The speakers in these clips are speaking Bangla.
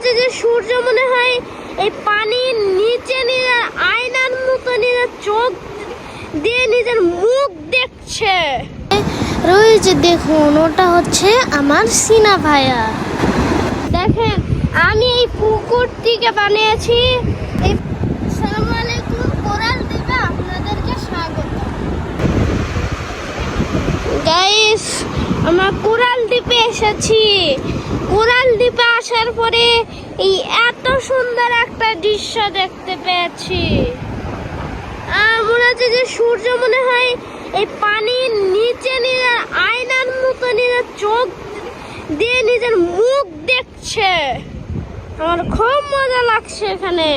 হচ্ছে যে সূর্য মনে হয় এই পানির নিচে নিজের আয়নার মতো নিজের চোখ দিয়ে নিজের মুখ দেখছে। ওই যে দেখুন, ওটা হচ্ছে আমার সিনা ভাইয়া। দেখেন আমি এই পুকুরটিকে বানিয়েছি। আসসালামু আলাইকুম, কোরাল দ্বীপে আপনাদেরকে স্বাগত। গাইস, আমরা কোরাল দ্বীপে এসেছি। কোরাল দ্বীপে আসার পরে এই এত সুন্দর একটা দৃশ্য দেখতে পেয়েছি। মনে হচ্ছে যে সূর্য মনে হয় এই পানির নিচে নিজের আয়নার মতো নিজের চোখ দিয়ে নিজের মুখ দেখছে। আমার খুব মজা লাগছে এখানে।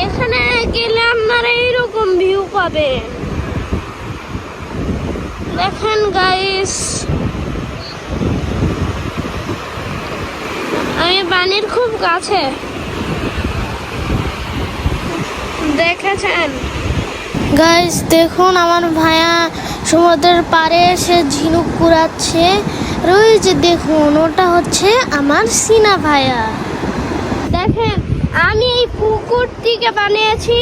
এখানে গেলে আপনারা এইরকম ভিউ পাবে। দেখেন গাইস, আমি পানির খুব কাছে। দেখেছেন গাইস, দেখুন আমার ভাইয়া সমুদ্রের পাড়ে এসে ঝিনুক কুড়াচ্ছে। ওই যে দেখুন, ওটা হচ্ছে আমার সিনা ভাইয়া। দেখেন আমি এই পুকুরটিকে বানিয়েছি।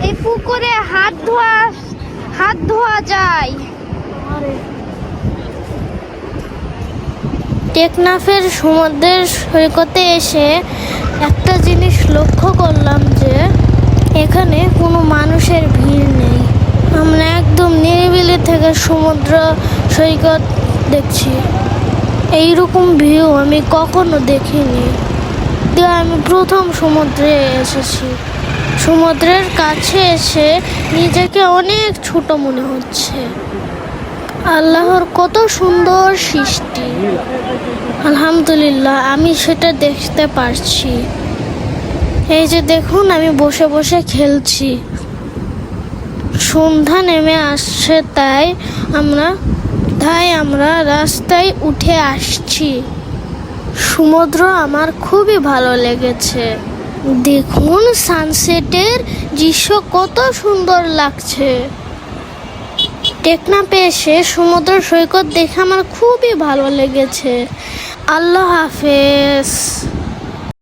এই পুকুরে হাত ধোয়া যায়। টেকনাফের সমুদ্রের সৈকতে এসে একটা জিনিস লক্ষ্য করলাম যে এখানে কোনো মানুষের ভিড় নেই। আমরা একদম নিরিবিলি থেকে সমুদ্র সৈকত দেখছি। এইরকম ভিউ আমি কখনো দেখিনি। আমি প্রথম সমুদ্রে এসেছি। সমুদ্রের কাছে এসে নিজেকে অনেক ছোট মনে হচ্ছে। আল্লাহর কত সুন্দর সৃষ্টি, আলহামদুলিল্লাহ আমি সেটা দেখতে পারছি। এই যে দেখুন, আমি বসে বসে খেলছি। সন্ধ্যা নেমে আসছে, তাই আমরা রাস্তায় উঠে আসছি। সমুদ্র আমার খুবই ভালো লেগেছে। দেখুন সানসেটের দৃশ্য কত সুন্দর লাগছে। টেকনাফে এসে সমুদ্র সৈকত দেখে আমার খুবই ভালো লেগেছে। আল্লাহ হাফেজ।